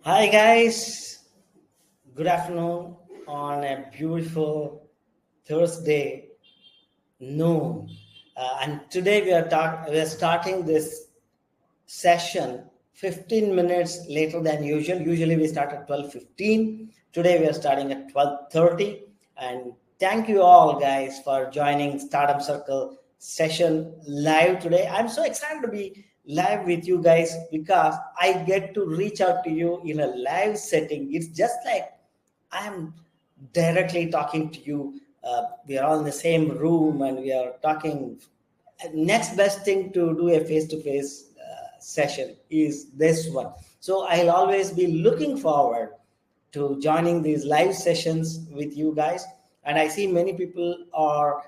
Hi guys, good afternoon on a beautiful Thursday noon. And today we are starting this session 15 minutes later than usual. Usually we start at 12:15. Today we are starting at 12:30. And thank you all guys for joining Stardom Circle session live today. I'm so excited to be live with you guys because I get to reach out to you in a live setting. It's just like I'm directly talking to you. We are all in the same room and we are talking. Next best thing to do a face-to-face session is this one. So I'll always be looking forward to joining these live sessions with you guys. And I see many people are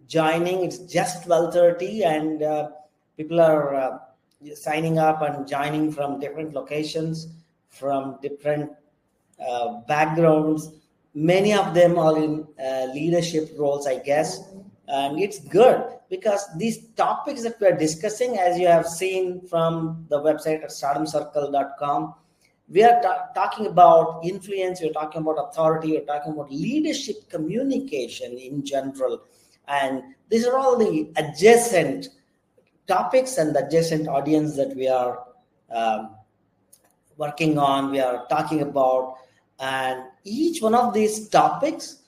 joining. It's just 12:30, and people are signing up and joining from different locations, from different backgrounds. Many of them are in leadership roles, I guess. And it's good because these topics that we're discussing, as you have seen from the website at stardomcircle.com, we are talking about influence, we're talking about authority, we're talking about leadership communication in general. And these are all the adjacent topics and the adjacent audience that we are working on, we are talking about. And each one of these topics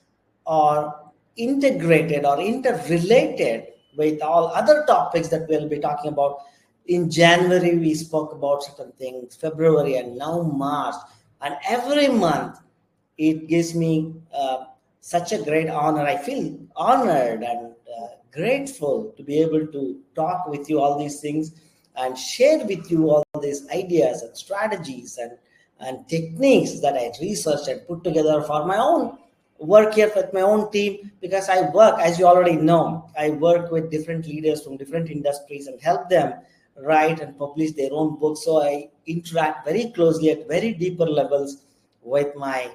are integrated or interrelated with all other topics that we'll be talking about. In January, we spoke about certain things, February, and now March. And every month, it gives me such a great honor. I feel honored and grateful to be able to talk with you all these things and share with you all these ideas and strategies and techniques that I researched and put together for my own work here with my own team. Because I work, as you already know, I work with different leaders from different industries and help them write and publish their own books. So I interact very closely at very deeper levels with my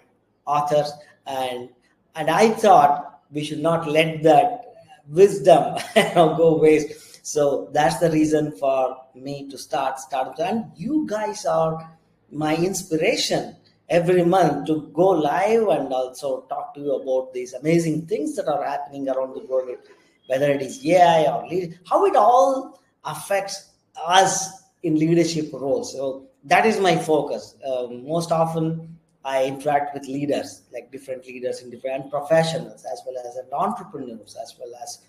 authors, and I thought we should not let that wisdom go waste. So that's the reason for me to start. And you guys are my inspiration every month to go live and also talk to you about these amazing things that are happening around the world, whether it is AI or how it all affects us in leadership roles. So that is my focus. Most often, I interact with leaders, like different leaders in different professionals, as well as entrepreneurs, as well as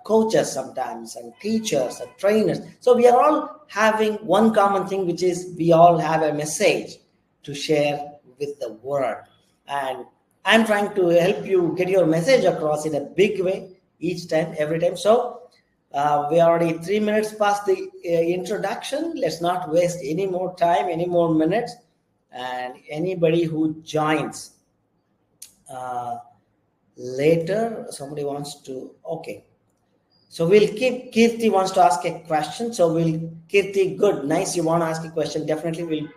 coaches sometimes, and teachers and trainers. So we are all having one common thing, which is we all have a message to share with the world. And I'm trying to help you get your message across in a big way each time, every time. So we are already 3 minutes past the introduction. Let's not waste any more time, any more minutes. And anybody who joins later, somebody wants to, okay. So we'll keep, Kirti wants to ask a question. So Kirti, good, nice. You want to ask a question? Definitely we'll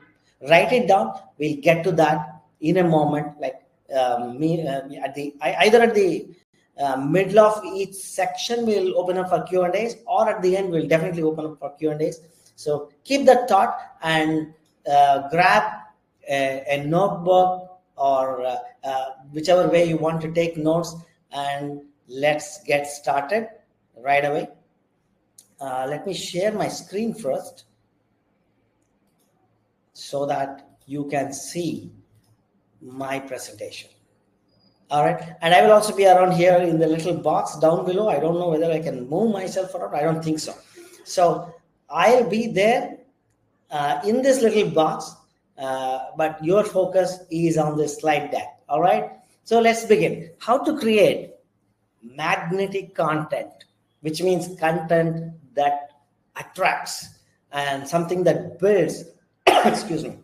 write it down. We'll get to that in a moment. Like either at the middle of each section, we'll open up for Q&As, or at the end, we'll definitely open up for Q&As. So keep that thought and grab a notebook or whichever way you want to take notes, and let's get started right away. Let me share my screen first so that you can see my presentation. All right. And I will also be around here in the little box down below. I don't know whether I can move myself around. I don't think so. So I'll be there in this little box, but your focus is on the slide deck. All right. So let's begin. How to create magnetic content, which means content that attracts and something that builds, excuse me,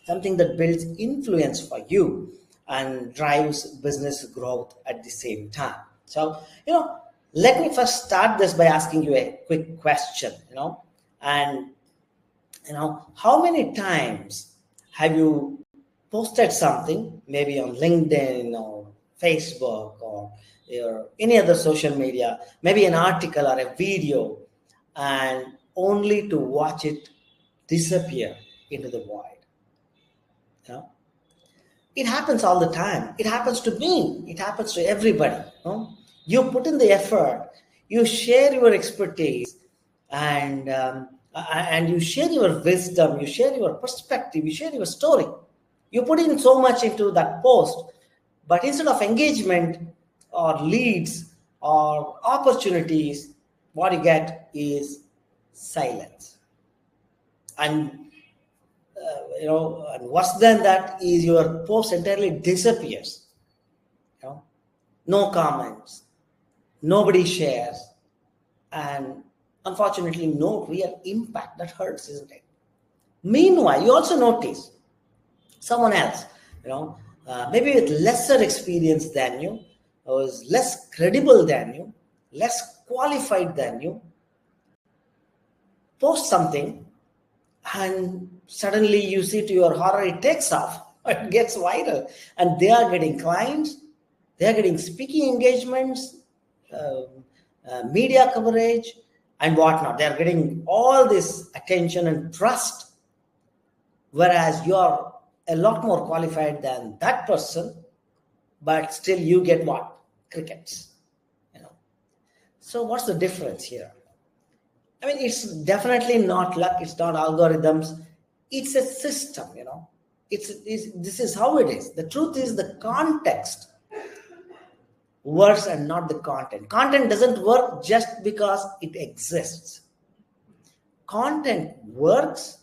something that builds influence for you and drives business growth at the same time. So, let me first start this by asking you a quick question, and, how many times have you posted something, maybe on LinkedIn or Facebook or any other social media, maybe an article or a video, and only to watch it disappear into the void. You know? It happens all the time. It happens to me. It happens to everybody. You know? You put in the effort. You share your expertise, and you share your wisdom. You share your perspective. You share your story. You put in so much into that post, but instead of engagement or leads or opportunities, what you get is silence. And and worse than that is your post entirely disappears. No comments, nobody shares, and unfortunately, no real impact. That hurts, isn't it? Meanwhile, you also notice someone else, maybe with lesser experience than you, or is less credible than you, less qualified than you, post something, and suddenly you see, to your horror, it takes off. It gets viral, and they are getting clients, they are getting speaking engagements, media coverage, and whatnot. They are getting all this attention and trust, whereas you are a lot more qualified than that person, but still you get what? Crickets. So what's the difference here? I mean, it's definitely not luck. It's not algorithms. It's a system. This is how it is. The truth is, the context works and not the content. Content doesn't work just because it exists. Content works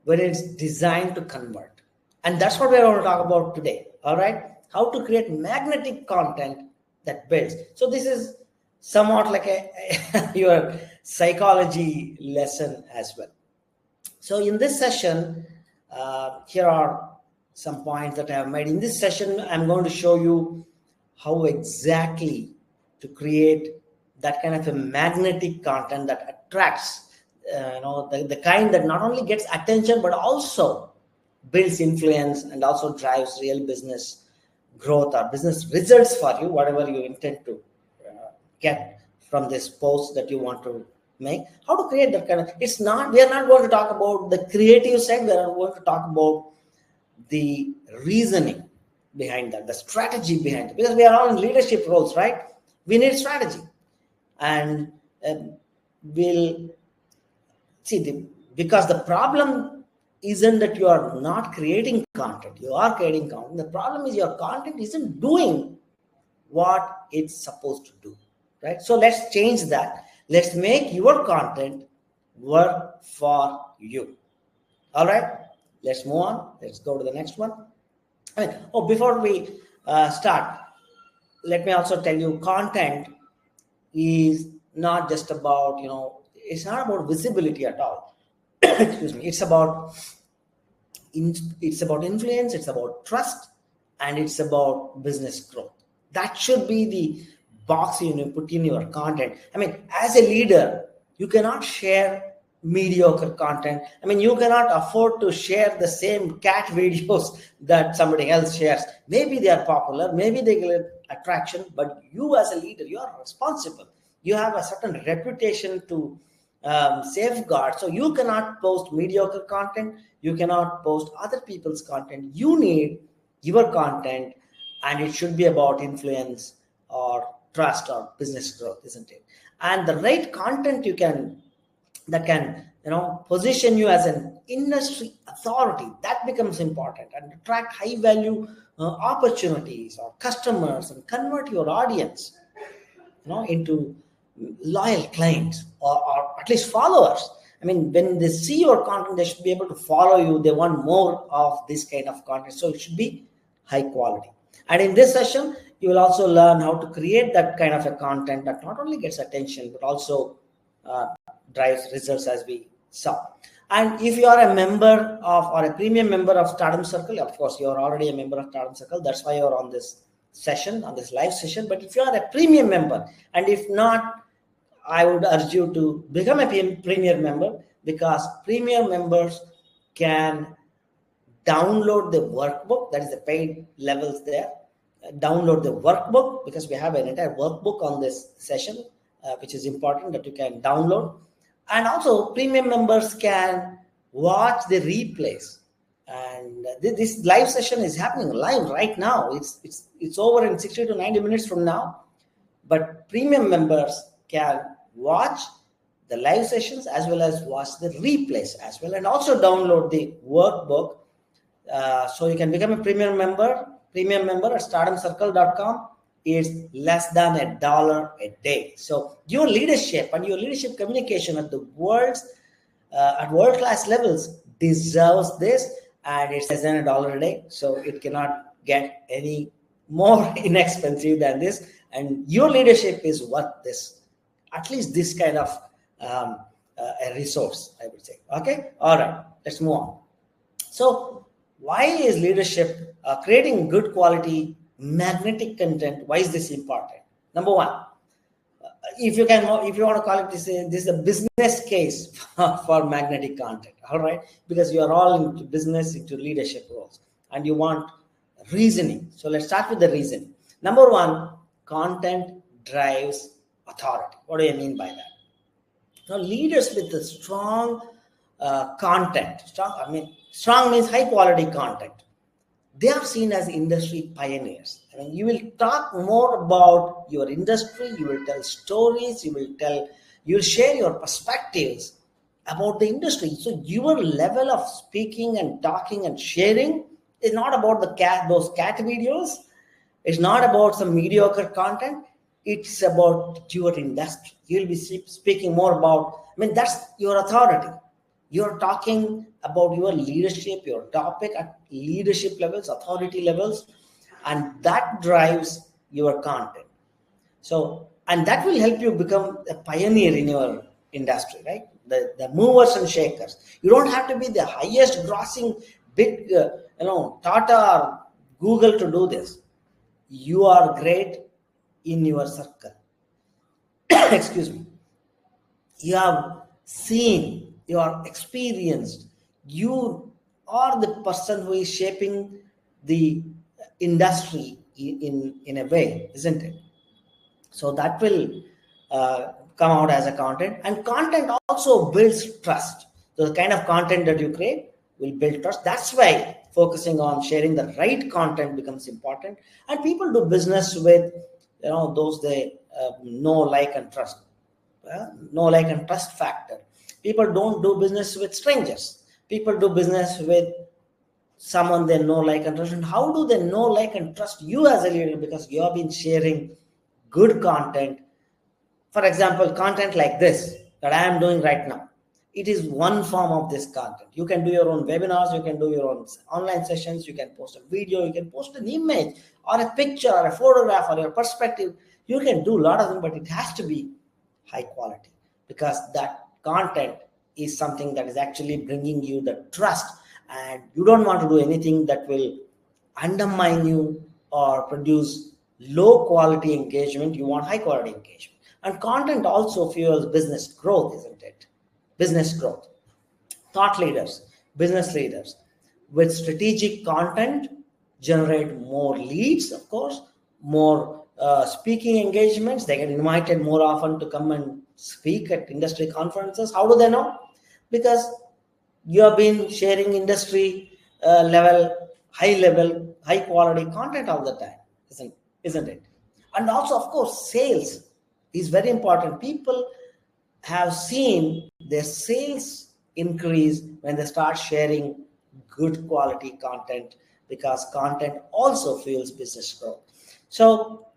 when it's designed to convert. And that's what we're going to talk about today. All right. How to create magnetic content that builds. So this is somewhat like your psychology lesson as well. So in this session, here are some points that I have made. In this session, I'm going to show you how exactly to create that kind of a magnetic content that attracts, the kind that not only gets attention, but also builds influence and also drives real business growth or business results for you, whatever you intend to get from this post that you want to make. How to create that kind of, we are not going to talk about the creative side. We are going to talk about the reasoning behind that, the strategy behind it, because we are all in leadership roles, right? We need strategy. And we'll see, because the problem isn't that you are not creating content. You are creating content. The problem is your content isn't doing what it's supposed to do, right? So let's change that. Let's make your content work for you. All right, let's move on. Let's go to the next one. Before we start, let me also tell you, content is not just about, it's not about visibility at all. Excuse me. It's about influence, it's about trust, and it's about business growth. That should be the box you put in your content. I mean, as a leader, you cannot share mediocre content. I mean, you cannot afford to share the same cat videos that somebody else shares. Maybe they are popular, maybe they get attraction, but you as a leader, you are responsible. You have a certain reputation to safeguard. So you cannot post mediocre content. You cannot post other people's content. You need your content, and it should be about influence or trust or business growth, isn't it? And the right content that can position you as an industry authority, that becomes important, and attract high value opportunities or customers, and convert your audience into loyal clients or at least followers. I mean, when they see your content, they should be able to follow you. They want more of this kind of content, so it should be high quality. And in this session, you will also learn how to create that kind of a content that not only gets attention, but also drives results, as we saw. And if you are a member of, or a premium member of Stardom Circle, of course, you are already a member of Stardom Circle. That's why you're on this session, on this live session. But if you are a premium member, and if not, I would urge you to become a premium member, because premium members can download the workbook. That is the paid levels there. Download the workbook, because we have an entire workbook on this session, which is important that you can download. And also, premium members can watch the replays. And this live session is happening live right now. It's over in 60 to 90 minutes from now. But premium members can watch the live sessions as well as watch the replays as well, and also download the workbook. So you can become a premium member at stardomcircle.com. It's less than $1 a day. So your leadership and your leadership communication at the at world-class levels deserves this, and it's less than $1 a day. So it cannot get any more inexpensive than this. And your leadership is worth this, at least this kind of a resource, I would say. Okay, all right, let's move on. So why is leadership creating good quality magnetic content? Why is this important? Number one, if you want to call it this is a business case for magnetic content. All right, because you are all into business, into leadership roles, and you want reasoning. So let's start with the reason. Number one, content drives authority. What do you mean by that? Now, leaders with a strong content, strong means high quality content. They are seen as industry pioneers. I mean, you will talk more about your industry. You will tell stories. You will share your perspectives about the industry. So your level of speaking and talking and sharing is not about those cat videos. It's not about some mediocre content. It's about your industry. You'll be speaking more about, that's your authority. You're talking about your leadership, your topic at leadership levels, authority levels, and that drives your content. So, and that will help you become a pioneer in your industry, right? The movers and shakers. You don't have to be the highest grossing big, Tata or Google to do this. You are great in your circle. Excuse me. You have seen, you are experienced. You are the person who is shaping the industry in a way, isn't it? So that will come out as a content. And content also builds trust. So the kind of content that you create will build trust. That's why focusing on sharing the right content becomes important. And people do business with those they know, like, and trust. Know, like, and trust factor. People don't do business with strangers. People do business with someone they know, like, and trust. And how do they know, like, and trust you as a leader? Because you have been sharing good content. For example, content like this that I am doing right now. It is one form of this content. You can do your own webinars, you can do your own online sessions, you can post a video, you can post an image or a picture or a photograph or your perspective. You can do a lot of them, but it has to be high quality, because that content is something that is actually bringing you the trust, and you don't want to do anything that will undermine you or produce low quality engagement. You want high quality engagement. And content also fuels business growth, isn't it? Business growth. Thought leaders, business leaders with strategic content generate more leads, of course, more speaking engagements. They get invited more often to come and speak at industry conferences. How do they know? Because you have been sharing industry level, high quality content all the time, isn't it? And also, of course, sales is very important. People have seen their sales increase when they start sharing good quality content, because content also fuels business growth. So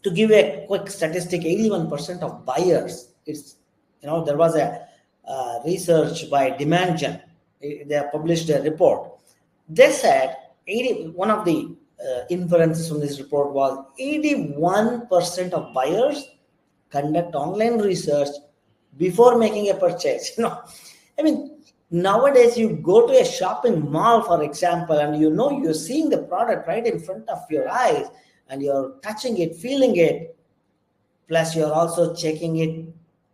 to give a quick statistic, 81% of buyers, there was a research by Demand Gen. They published a report. They said one of the inferences from this report was 81% of buyers conduct online research before making a purchase. Nowadays you go to a shopping mall, for example, and you're seeing the product right in front of your eyes, and you're touching it, feeling it, plus you're also checking it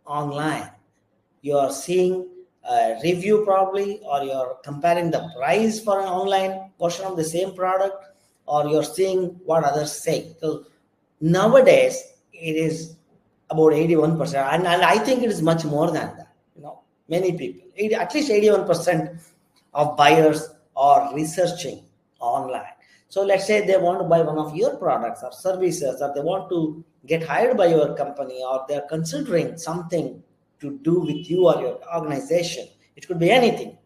online. You're seeing a review probably, or you're comparing the price for an online version of the same product, or you're seeing what others say. So nowadays it is about 81%, and I think it is much more than that. Many people, at least 81% of buyers are researching online. So let's say they want to buy one of your products or services, or they want to get hired by your company, or they're considering something to do with you or your organization. It could be anything.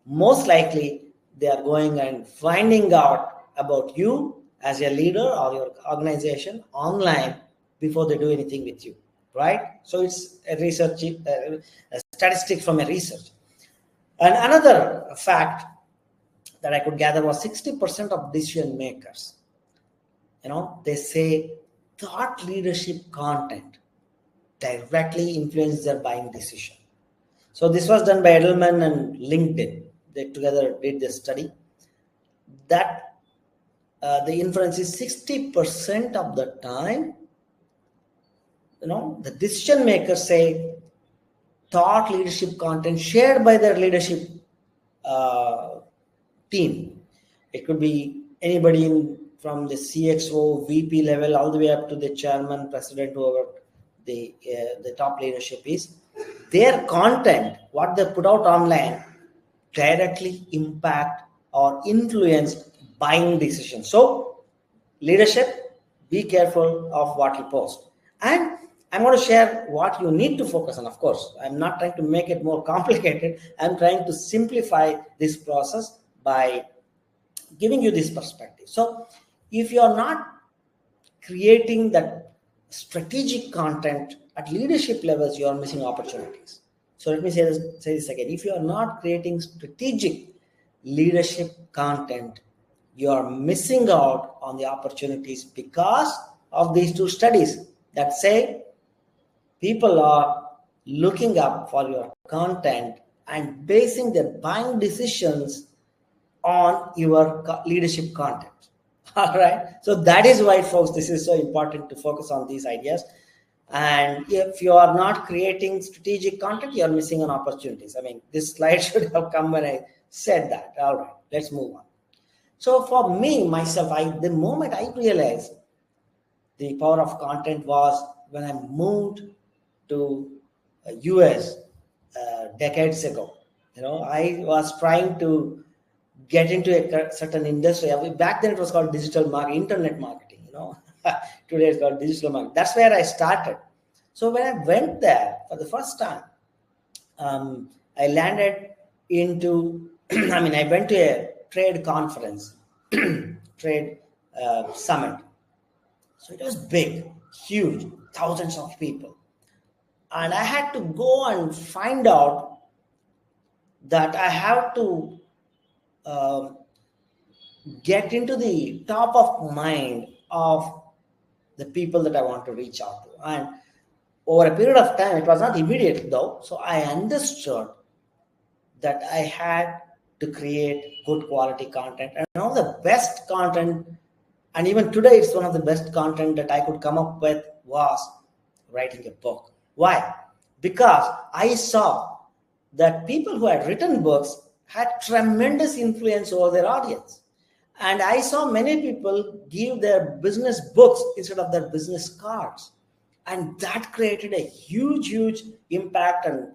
Most likely, they are going and finding out about you as a leader or your organization online before they do anything with you, right? So it's a research, a statistic from a research. And another fact that I could gather was 60% of decision makers, they say thought leadership content directly influences their buying decision. So this was done by Edelman and LinkedIn. They together did this study that the inference is 60% of the time, the decision makers say thought leadership content shared by their leadership team. It could be anybody from the CXO, VP level, all the way up to the chairman, president, whoever the top leadership is. Their content, what they put out online, directly impact or influence buying decisions. So, leadership, be careful of what you post. And I'm going to share what you need to focus on. Of course, I'm not trying to make it more complicated. I'm trying to simplify this process by giving you this perspective. So, if you're not creating that strategic content at leadership levels, you are missing opportunities. So let me say this again. If you are not creating strategic leadership content, you are missing out on the opportunities because of these two studies that say people are looking up for your content and basing their buying decisions on your leadership content. All right. So that is why, folks, this is so important to focus on these ideas. And if you are not creating strategic content, you are missing on opportunities. I mean, this slide should have come when I said that. All right, let's move on. So for me, myself, the moment I realized the power of content was when I moved to US decades ago. I was trying to get into a certain industry. Back then it was called digital marketing, internet marketing. Today it's called digital marketing. That's where I started. So when I went there for the first time, I landed into, I went to a trade conference, trade summit. So it was big, huge, thousands of people. And I had to go and find out that I have to get into the top of mind of the people that I want to reach out to. And over a period of time, it was not immediate though, so I understood that I had to create good quality content. And all the best content, and even today it's one of the best content that I could come up with, was writing a book. Why? Because I saw that people who had written books had tremendous influence over their audience. And I saw many people give their business books instead of their business cards. And that created a huge, huge impact, and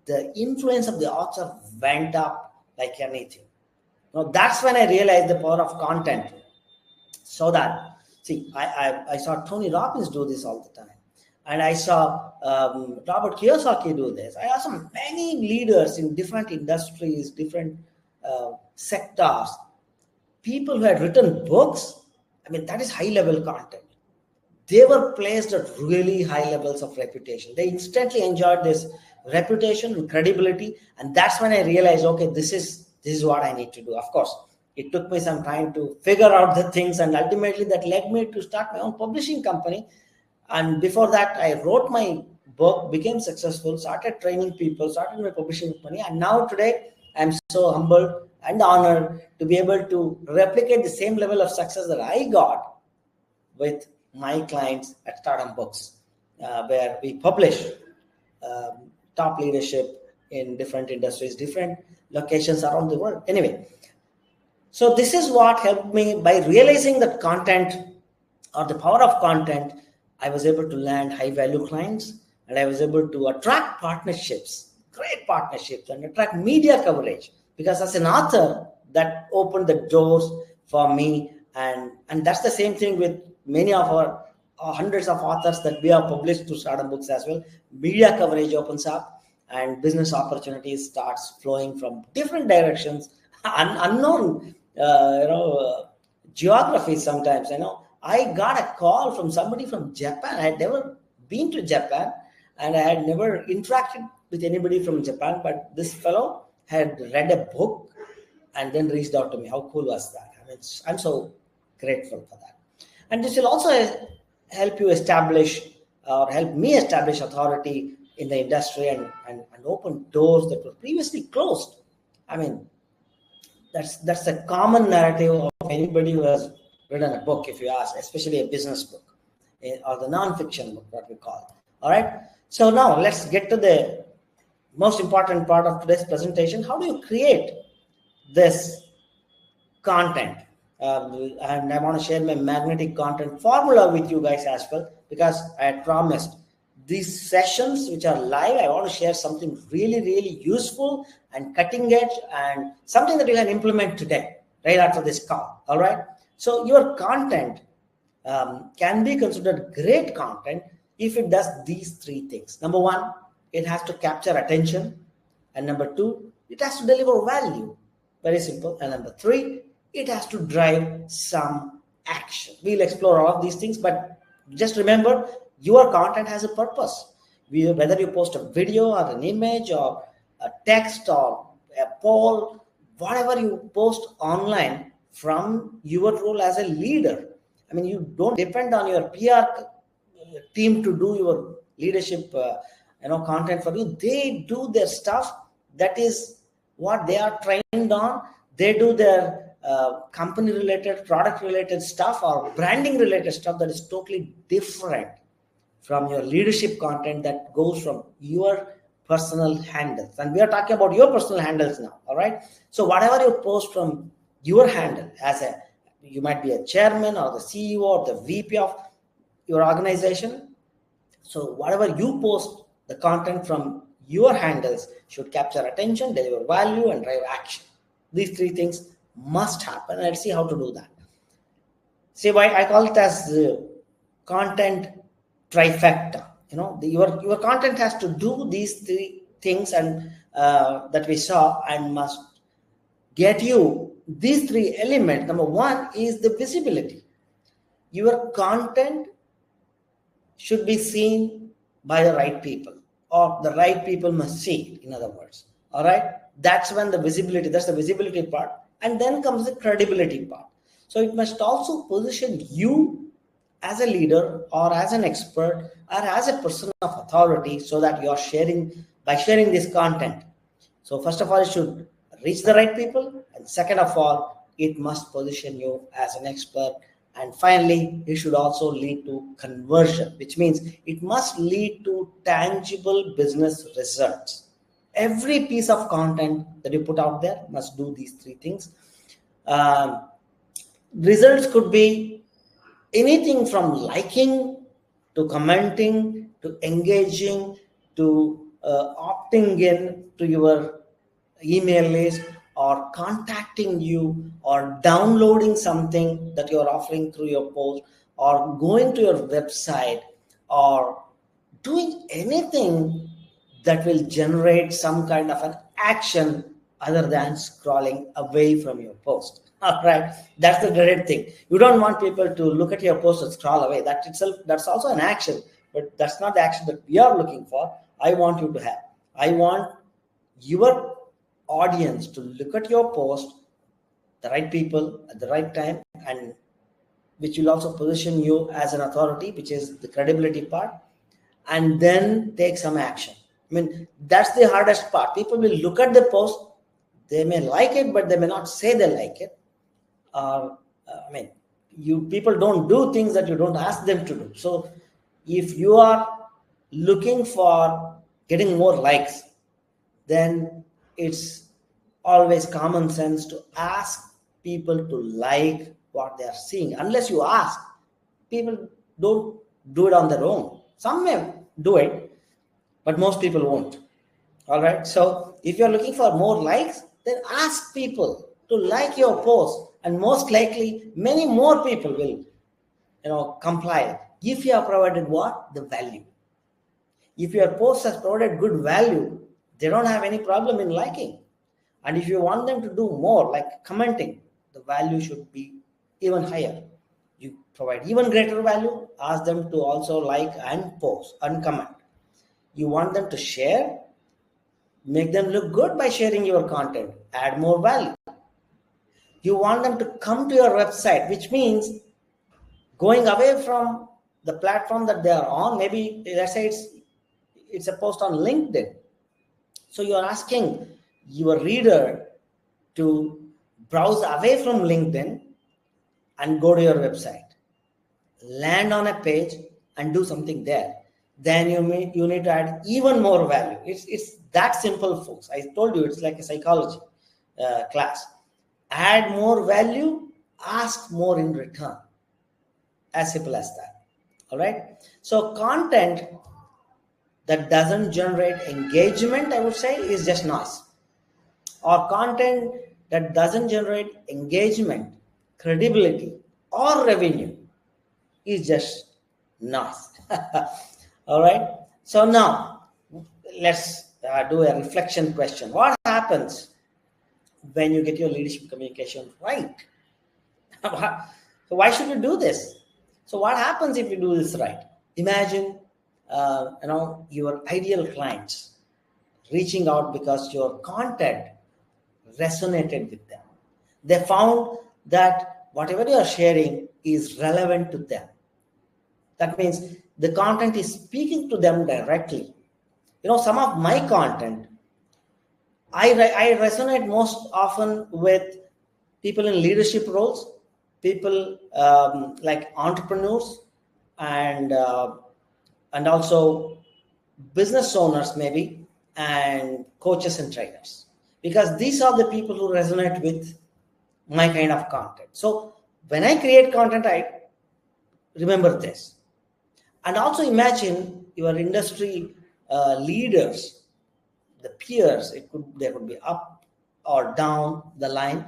the influence of the author went up like anything. Now, that's when I realized the power of content. So that, see, I saw Tony Robbins do this all the time. And I saw Robert Kiyosaki do this. I saw many leaders in different industries, different sectors. People who had written books, that is high-level content. They were placed at really high levels of reputation. They instantly enjoyed this reputation and credibility. And that's when I realized, okay, this is what I need to do. Of course, it took me some time to figure out the things. And ultimately, that led me to start my own publishing company. And before that, I wrote my book, became successful, started training people, started my publishing company. And now today, I'm so humbled and honored to be able to replicate the same level of success that I got with my clients at Stardom Books, where we publish top leadership in different industries, different locations around the world. Anyway, so this is what helped me by realizing that content or the power of content. I was able to land high value clients, and I was able to attract partnerships, great partnerships and attract media coverage, because as an author, that opened the doors for me. And that's the same thing with many of our hundreds of authors that we have published to Stardom Books as well. Media coverage opens up and business opportunities starts flowing from different directions, unknown geography. Sometimes I got a call from somebody from Japan. I had never been to Japan and I had never interacted with anybody from Japan, but this fellow had read a book and then reached out to me. How cool was that? I mean, I'm so grateful for that. And this will also help you establish or help me establish authority in the industry and open doors that were previously closed. I mean, that's a common narrative of anybody who has written a book, if you ask, especially a business book or the non-fiction book, what we call. All right. So now let's get to the most important part of today's presentation. How do you create this content? And I want to share my magnetic content formula with you guys as well, because I had promised these sessions which are live, I want to share something really, really useful and cutting edge and something that you can implement today, right after this call. All right. So your content can be considered great content if it does these three things. Number one, it has to capture attention. And number two, it has to deliver value. Very simple. And number three, it has to drive some action. We'll explore all of these things, but just remember, your content has a purpose. Whether you post a video or an image or a text or a poll, whatever you post online from your role as a leader. I mean, you don't depend on your PR team to do your leadership content for you. They do their stuff. That is what they are trained on. They do their company related, product related stuff or branding related stuff that is totally different from your leadership content that goes from your personal handles. And we are talking about your personal handles now. All right. So whatever you post from your handle, you might be a chairman or the CEO or the VP of your organization. So whatever you post, the content from your handles should capture attention, deliver value, and drive action. These three things must happen. Let's see how to do that. See why I call it as content trifecta. Your content has to do these three things and that we saw, and must get you these three elements. Number one is the visibility. Your content should be seen by the right people, or the right people must see it, in other words. All right. That's when the visibility, that's the visibility part. And then comes the credibility part. So it must also position you as a leader or as an expert or as a person of authority, so that you're sharing this content. So first of all, it should reach the right people. And second of all, it must position you as an expert. And finally, it should also lead to conversion, which means it must lead to tangible business results. Every piece of content that you put out there must do these three things. Results could be anything from liking to commenting to engaging to opting in to your email list, or contacting you, or downloading something that you're offering through your post, or going to your website, or doing anything that will generate some kind of an action other than scrolling away from your post. All right. That's the dreaded thing. You don't want people to look at your post and scroll away. That itself, that's also an action, but that's not the action that we are looking for. I want you to have. I want your audience to look at your post, the right people at the right time, and which will also position you as an authority, which is the credibility part, and then take some action. I mean, that's the hardest part. People will look at the post, they may like it, but they may not say they like it. People don't do things that you don't ask them to do. So if you are looking for getting more likes, then it's always common sense to ask people to like what they are seeing. Unless you ask, people don't do it on their own. Some may do it, but most people won't. All right. So if you're looking for more likes, then ask people to like your post, and most likely many more people will, comply if you have provided what? The value. If your post has provided good value, they don't have any problem in liking. And if you want them to do more, like commenting, the value should be even higher. You provide even greater value, ask them to also like and post and comment. You want them to share, make them look good by sharing your content, add more value. You want them to come to your website, which means going away from the platform that they are on. Maybe let's say it's a post on LinkedIn. So you are asking your reader to browse away from LinkedIn and go to your website, land on a page and do something there. Then you need to add even more value. It's that simple, folks. I told you it's like a psychology class. Add more value, ask more in return. As simple as that. All right. So content that doesn't generate engagement, I would say, is just noise. Or content that doesn't generate engagement, credibility, or revenue is just noise. All right. So now let's do a reflection question. What happens when you get your leadership communication right? So why should you do this? So what happens if you do this right? Imagine, your ideal clients reaching out because your content resonated with them. They found that whatever you are sharing is relevant to them. That means the content is speaking to them directly. Some of my content, I resonate most often with people in leadership roles, people like entrepreneurs, and also business owners maybe, and coaches and trainers, because these are the people who resonate with my kind of content. So when I create content, I remember this. And also imagine your industry leaders, the peers, they could be up or down the line.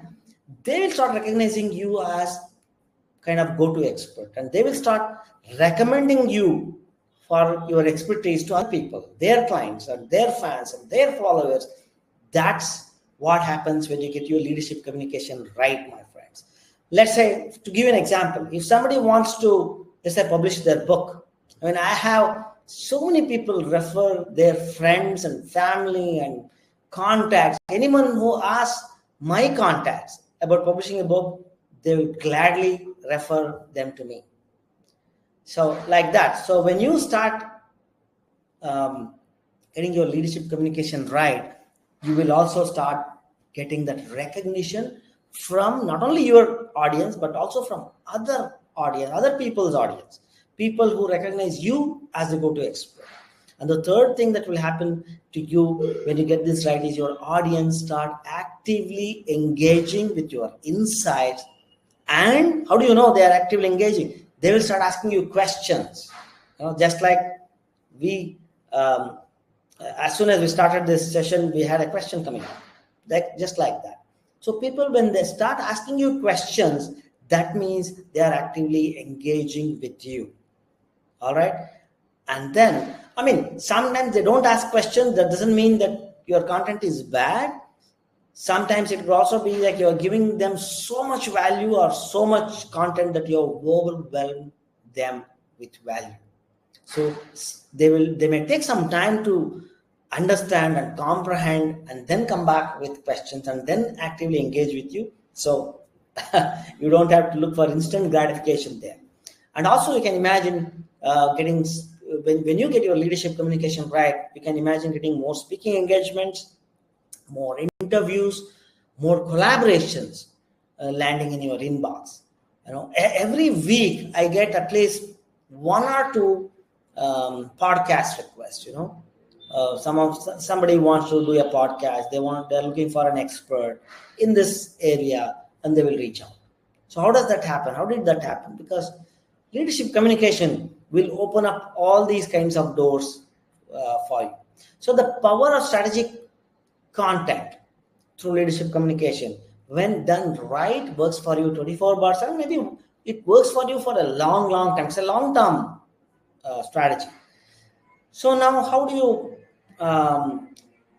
They will start recognizing you as kind of go-to expert, and they will start recommending you for your expertise to other people, their clients and their fans and their followers. That's what happens when you get your leadership communication right, my friends. Let's say, to give you an example, if somebody wants to, let's say, publish their book, I have so many people refer their friends and family and contacts. Anyone who asks my contacts about publishing a book, they will gladly refer them to me. So like that. So when you start getting your leadership communication right, you will also start getting that recognition from not only your audience, but also from other people's audience, people who recognize you as the go-to expert. And the third thing that will happen to you when you get this right is your audience start actively engaging with your insights. And how do you know they are actively engaging? They will start asking you questions. Just like we, as soon as we started this session, we had a question coming up, just like that. So people, when they start asking you questions, that means they are actively engaging with you. All right. And then, sometimes they don't ask questions. That doesn't mean that your content is bad. Sometimes it could also be like you're giving them so much value or so much content that you overwhelm them with value. So they may take some time to understand and comprehend, and then come back with questions and then actively engage with you. So you don't have to look for instant gratification there. And also you can imagine when you get your leadership communication right, you can imagine getting more speaking engagements, more interviews, more collaborations landing in your inbox. Every week I get at least one or two podcast requests. Somebody wants to do a podcast. They're looking for an expert in this area, and they will reach out. So how does that happen? How did that happen? Because leadership communication will open up all these kinds of doors for you. So the power of strategic content through leadership communication, when done right, works for you 24 bars, and maybe it works for you for a long time. It's a long-term strategy. So now, how do you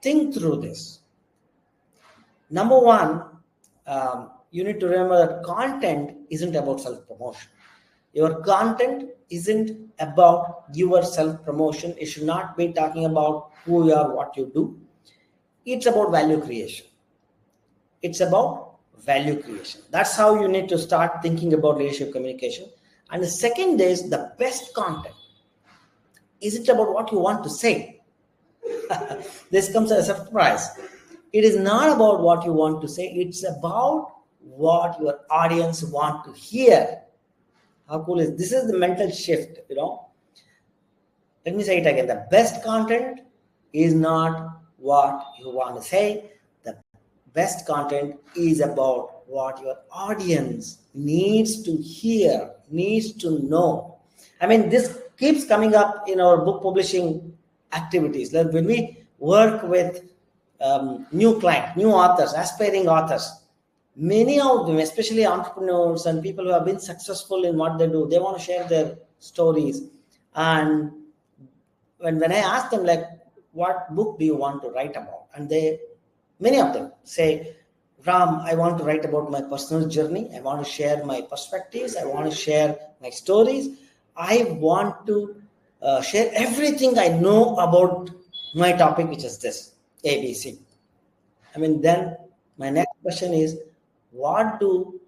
think through this? Number one, you need to remember that content isn't about self-promotion. Your content isn't about your self-promotion. It should not be talking about who you are, what you do. It's about value creation. It's about value creation. That's how you need to start thinking about leadership communication. And the second is the best content. Is it about what you want to say? This comes as a surprise. It is not about what you want to say. It's about what your audience want to hear. How cool is this? Is the mental shift, Let me say it again. The best content is not what you want to say. The best content is about what your audience needs to hear, needs to know. I mean, this keeps coming up in our book publishing activities. Like when we work with new clients, new authors, aspiring authors, many of them, especially entrepreneurs and people who have been successful in what they do, they want to share their stories. And when I ask them, like, what book do you want to write about? And many of them say, Raam, I want to write about my personal journey. I want to share my perspectives. I want to share my stories. I want to share everything I know about my topic, which is this, ABC. I mean, then my next question is, what do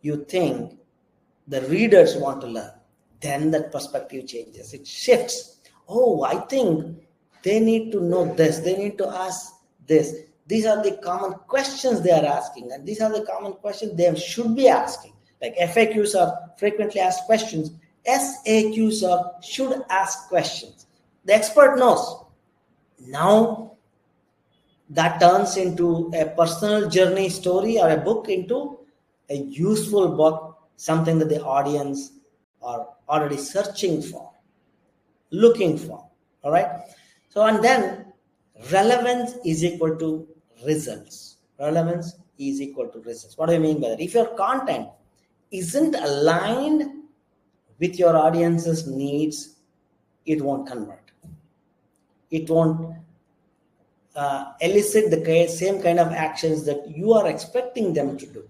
you think the readers want to learn? Then that perspective changes. It shifts. Oh, I think they need to know this. They need to ask this. These are the common questions they are asking. And these are the common questions they should be asking. Like FAQs are frequently asked questions. SAQs are should ask questions. The expert knows. Now, that turns into a personal journey story or a book into a useful book, something that the audience are already searching for, looking for. All right. So, and then relevance is equal to results. Relevance is equal to results. What do I mean by that? If your content isn't aligned with your audience's needs, it won't convert. It won't elicit the same kind of actions that you are expecting them to do.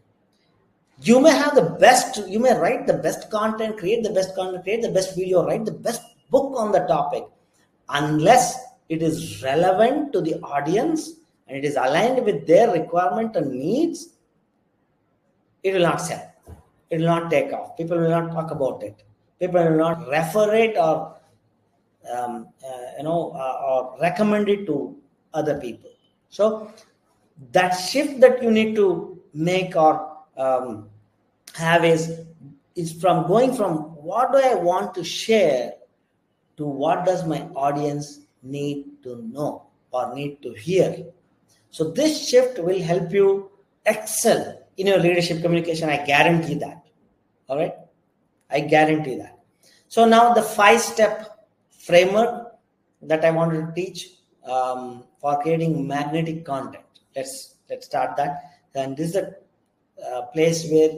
You may have the best, you may write the best content, create the best content, create the best video, write the best book on the topic. Unless it is relevant to the audience and it is aligned with their requirement and needs, it will not sell. It will not take off. People will not talk about it. People will not refer it or or recommend it to other people. So that shift that you need to make or have is from going from what do I want to share to what does my audience need to know or need to hear. So this shift will help you excel in your leadership communication. I guarantee that. All right. I guarantee that. So now the 5-step framework that I wanted to teach for creating magnetic content. Let's start that. And this is a place where,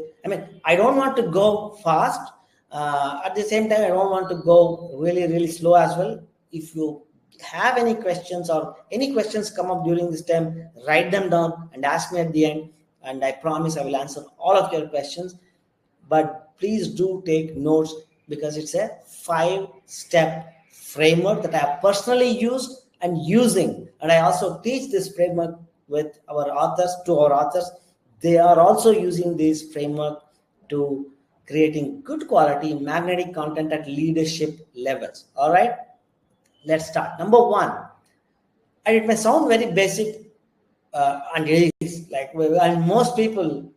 I don't want to go fast. At the same time, I don't want to go really, really slow as well. If you have any questions or any questions come up during this time, write them down and ask me at the end. And I promise I will answer all of your questions. But please do take notes because it's a 5-step framework that I have personally used and using. And I also teach this framework with our authors, to our authors. They are also using this framework to creating good quality magnetic content at leadership levels. All right, let's start. Number 1, and it may sound very basic, and it is like, and most people,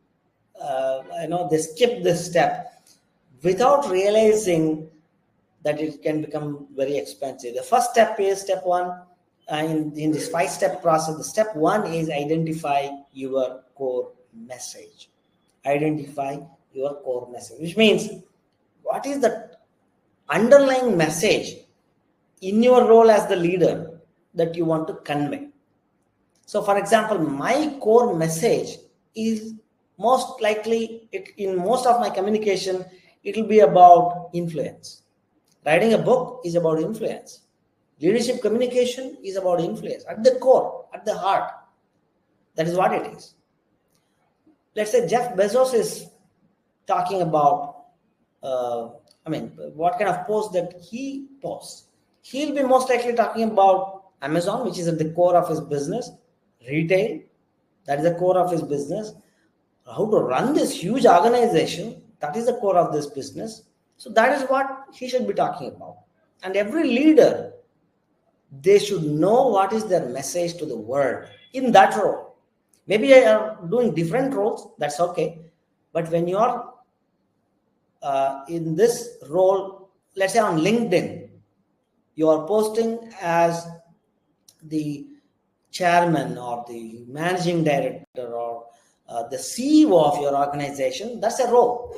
they skip this step without realizing that it can become very expensive. The first step is step 1 in this 5-step process. The step 1 is identify your core message. Identify your core message, which means what is the underlying message in your role as the leader that you want to convey. So, for example, my core message is most likely, in most of my communication, it will be about influence. Writing a book is about influence. Leadership communication is about influence at the core, at the heart. That is what it is. Let's say Jeff Bezos is talking about, what kind of post that he posts. He'll be most likely talking about Amazon, which is at the core of his business, retail, that is the core of his business, how to run this huge organization, that is the core of this business. So that is what he should be talking about. And every leader, they should know what is their message to the world in that role. Maybe they are doing different roles, that's okay. But when you are in this role, let's say on LinkedIn, you are posting as the chairman or the managing director or the CEO of your organization, that's a role.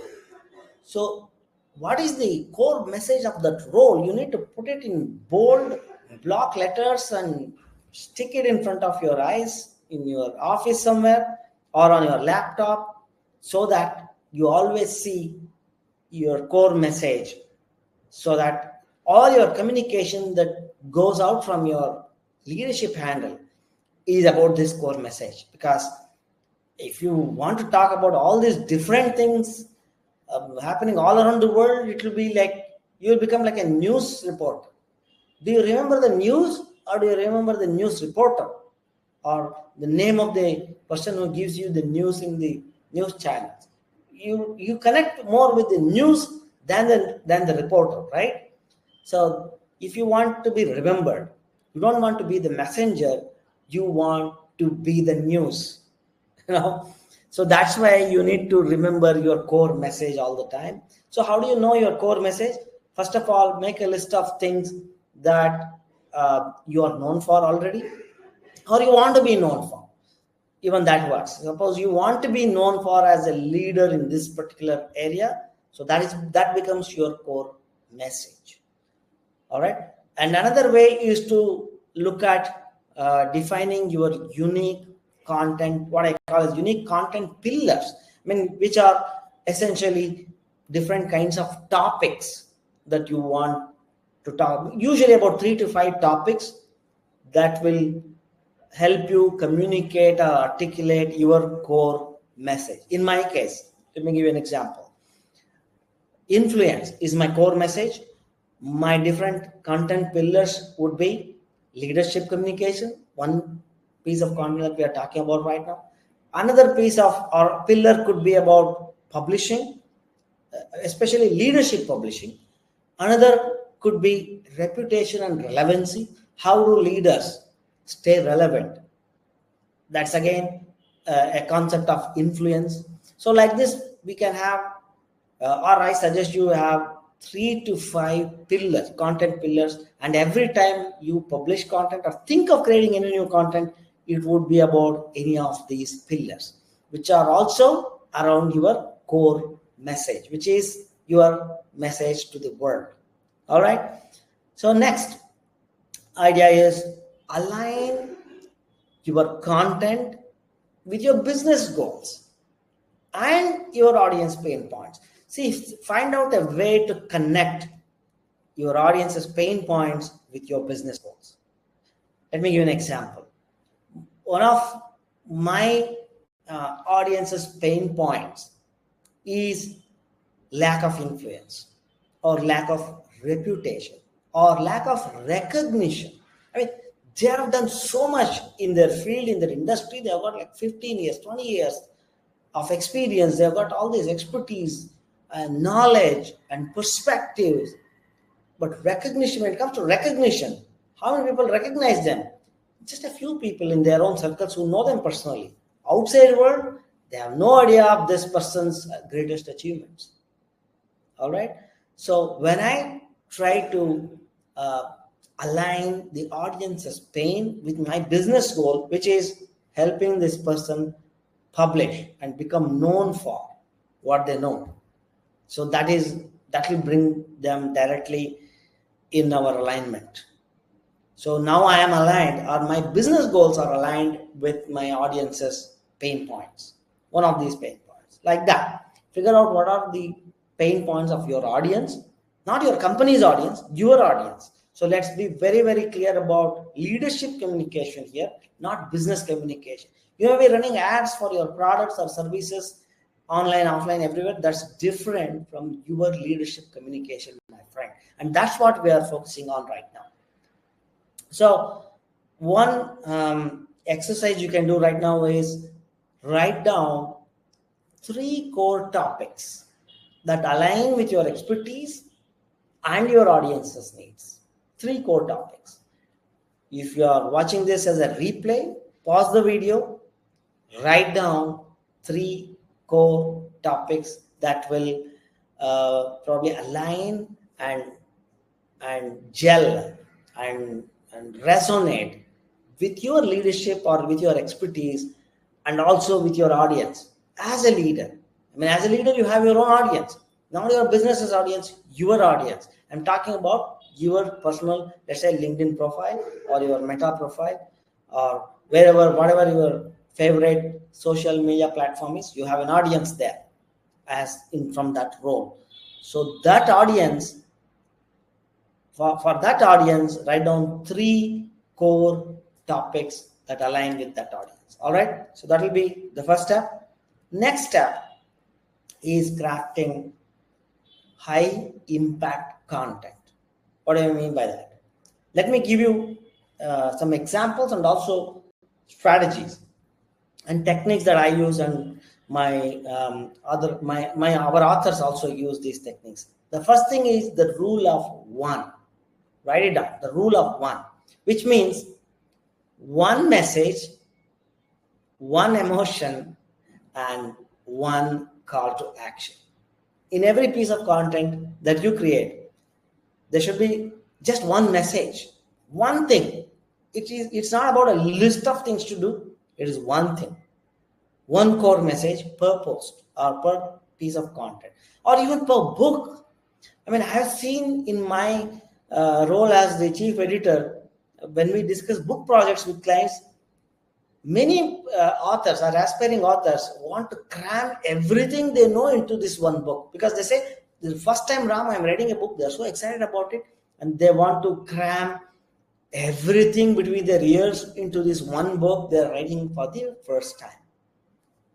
So what is the core message of that role? You need to put it in bold block letters and stick it in front of your eyes in your office somewhere or on your laptop, so that you always see your core message, so that all your communication that goes out from your leadership handle is about this core message. Because if you want to talk about all these different things happening all around the world, it will be like you will become like a news reporter. Do you remember the news, or do you remember the news reporter, or the name of the person who gives you the news in the news channels? You connect more with the news than the reporter, right? So if you want to be remembered, you don't want to be the messenger, you want to be the news. So that's why you need to remember your core message all the time. So how do you know your core message? First of all, make a list of things that you are known for already, or you want to be known for. Even that works. Suppose you want to be known for as a leader in this particular area, so that becomes your core message. All right. And another way is to look at defining your unique content, what I call as unique content pillars. Which are essentially different kinds of topics that you want to talk. Usually about 3 to 5 topics that will help you communicate or articulate your core message. In my case, let me give you an example. Influence is my core message. My different content pillars would be leadership communication, one piece of content that we are talking about right now. Another piece of our pillar could be about publishing, especially leadership publishing. Another could be reputation and relevancy. How do leaders stay relevant? That's again a concept of influence. So like this, we can have, or I suggest you have 3 to 5 pillars, content pillars, and every time you publish content or think of creating any new content, it would be about any of these pillars, which are also around your core message, which is your message to the world. All right. So next idea is align your content with your business goals and your audience pain points. See, find out a way to connect your audience's pain points with your business goals. Let me give you an example. One of my audience's pain points is lack of influence, or lack of reputation, or lack of recognition. They have done so much in their field, in their industry. They have got like 15 years, 20 years of experience. They have got all this expertise and knowledge and perspectives. But recognition, when it comes to recognition, how many people recognize them? Just a few people in their own circles who know them personally. Outside world, they have no idea of this person's greatest achievements. All right. So when I try to align the audience's pain with my business goal, which is helping this person publish and become known for what they know, so that will bring them directly in our alignment. So now I am aligned, or my business goals are aligned with my audience's pain points. One of these pain points, like that. Figure out what are the pain points of your audience, not your company's audience, your audience. So let's be very, very clear about leadership communication here, not business communication. You may be running ads for your products or services online, offline, everywhere. That's different from your leadership communication, my friend. And that's what we are focusing on right now. So one exercise you can do right now is write down 3 core topics that align with your expertise and your audience's needs. 3 core topics. If you are watching this as a replay, pause the video, write down 3 core topics that will probably align and gel and resonate with your leadership or with your expertise, and also with your audience as a leader. I mean, as a leader, you have your own audience, not your business's audience, your audience. I'm talking about your personal, let's say, LinkedIn profile or your Meta profile, or whatever your favorite social media platform is. You have an audience there as in from that role. So that audience, for that audience, write down 3 core topics that align with that audience. All right. So that will be the first step. Next step is crafting high impact content. What do I mean by that? Let me give you some examples and also strategies and techniques that I use, and our authors also use these techniques. The first thing is the rule of 1. Write it down. The rule of 1, which means 1 message, 1 emotion, and 1 call to action. In every piece of content that you create, there should be just 1 message, 1 thing. It's not about a list of things to do. It is 1 thing, 1 core message per post or per piece of content, or even per book. I mean, I have seen in my role as the chief editor, when we discuss book projects with clients, many authors or aspiring authors want to cram everything they know into this 1 book, because they say, the first time, Ram, I'm writing a book. They're so excited about it, and they want to cram everything between their ears into this 1 book they're writing for the first time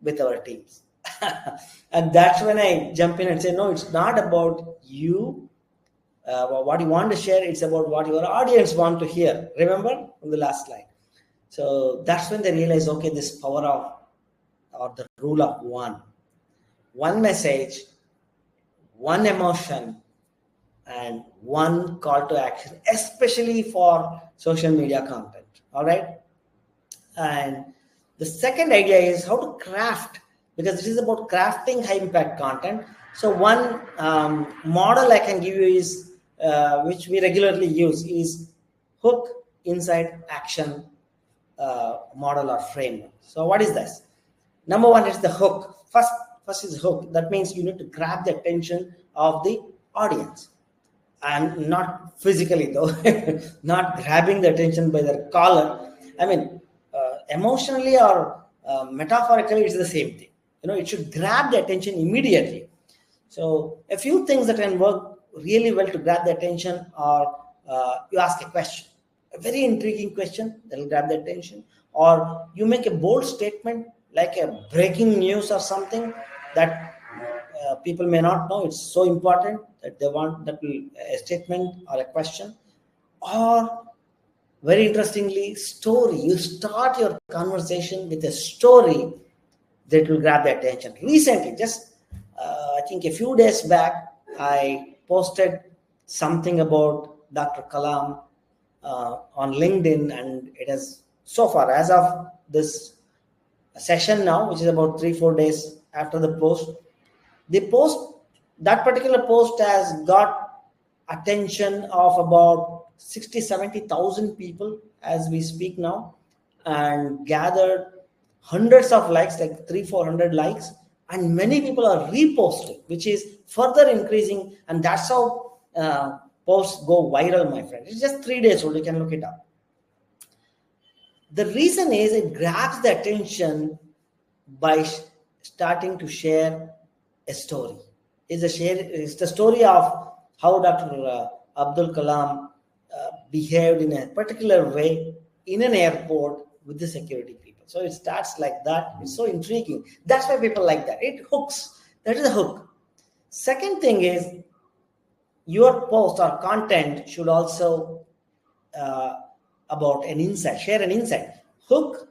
with our teams. And that's when I jump in and say, no, it's not about you, what you want to share. It's about what your audience want to hear. Remember from the last slide. So that's when they realize, okay, this power of, or the rule of 1. 1 message, 1 emotion, and 1 call to action, especially for social media content. All right. And the second idea is how to craft, because this is about crafting high impact content. So one model I can give you is, which we regularly use, is hook, insight, action model or framework. So what is this? Number 1 is the hook. First is hook. That means you need to grab the attention of the audience, and not physically though, not grabbing the attention by their collar. I mean, emotionally or metaphorically, it's the same thing. It should grab the attention immediately. So a few things that can work really well to grab the attention are, you ask a question, a very intriguing question that will grab the attention, or you make a bold statement like a breaking news or something that people may not know. It's so important that they want that will a statement or a question, or very interestingly, story. You start your conversation with a story that will grab the attention. Recently, just I think a few days back, I posted something about Dr. Kalam on LinkedIn, and it has so far, as of this session now, which is about 3-4 days after the post, that particular post has got attention of about 60,000-70,000 people as we speak now, and gathered hundreds of likes, like 300-400 likes, and many people are reposting, which is further increasing. And that's how posts go viral, my friend. It's just 3 days old. You can look it up. The reason is it grabs the attention by starting to share a story. It's the story of how Dr. Abdul Kalam behaved in a particular way in an airport with the security people. So it starts like that. It's so intriguing. That's why people like that. It hooks. That is a hook. Second thing is your post or content should also about an insight, share an insight. Hook,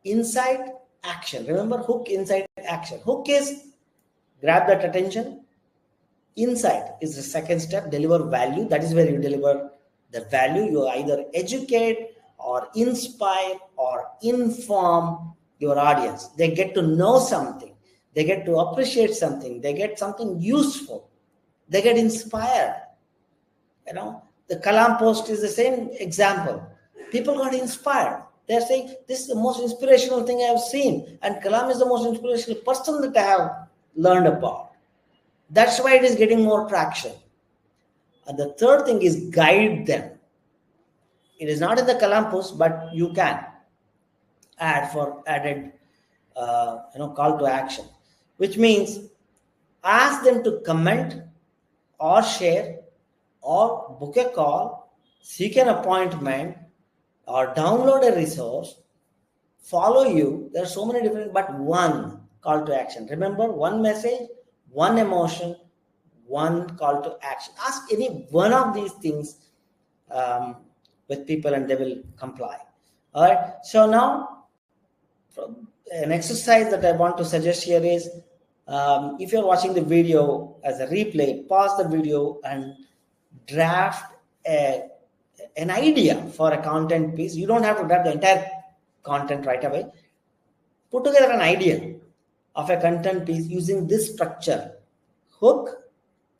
insight, action. Remember, hook, insight, action. Hook is grab that attention. Insight is the second step, deliver value. That is where you deliver the value. You either educate or inspire or inform your audience. They get to know something. They get to appreciate something. They get something useful. They get inspired. The Kalam post is the same example. People got inspired. They're saying, this is the most inspirational thing I have seen. And Kalam is the most inspirational person that I have learned about. That's why it is getting more traction. And the third thing is guide them. It is not in the Kalam post, but you can add for added call to action, which means ask them to comment or share or book a call, seek an appointment, or download a resource, follow you. There are so many different, but one call to action. Remember, one message, one emotion, one call to action. Ask any one of these things with people and they will comply. All right. So now, an exercise that I want to suggest here is, if you're watching the video as a replay, pause the video and draft an idea for a content piece. You don't have to draft the entire content right away. Put together an idea of a content piece using this structure: hook,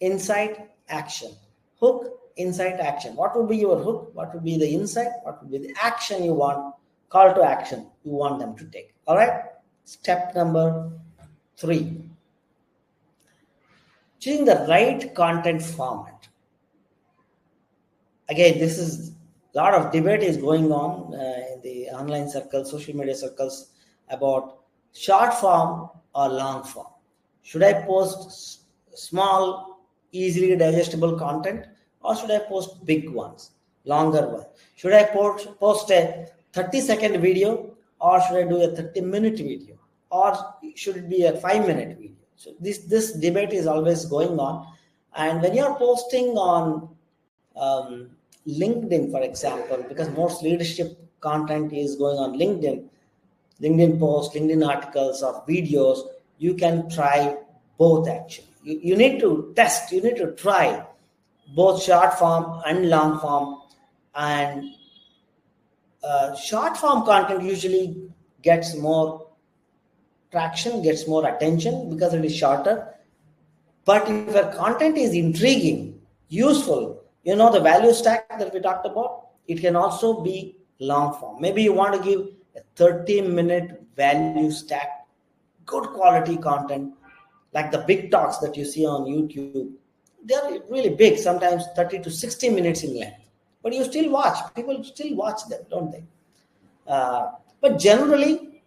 insight, action. Hook, insight, action. What would be your hook? What would be the insight? What would be the action you want, call to action you want them to take? All right. Step number 3. Choosing the right content format. Again, this is a lot of debate is going on in the online circles, social media circles, about short form or long form. Should I post small, easily digestible content, or should I post big ones, longer ones? Should I post a 30-second video, or should I do a 30-minute video, or should it be a 5-minute video? So this debate is always going on. And when you're posting on LinkedIn, for example, because most leadership content is going on LinkedIn posts, LinkedIn articles or videos, you can try both actually. You need to test, you need to try both short form and long form. And short form content usually gets more traction, gets more attention because it is shorter. But if your content is intriguing, useful, the value stack that we talked about, it can also be long form. Maybe you want to give a 30-minute value stack, good quality content, like the big talks that you see on YouTube. They're really big, sometimes 30 to 60 minutes in length. But you still watch. People still watch them, don't they? But generally,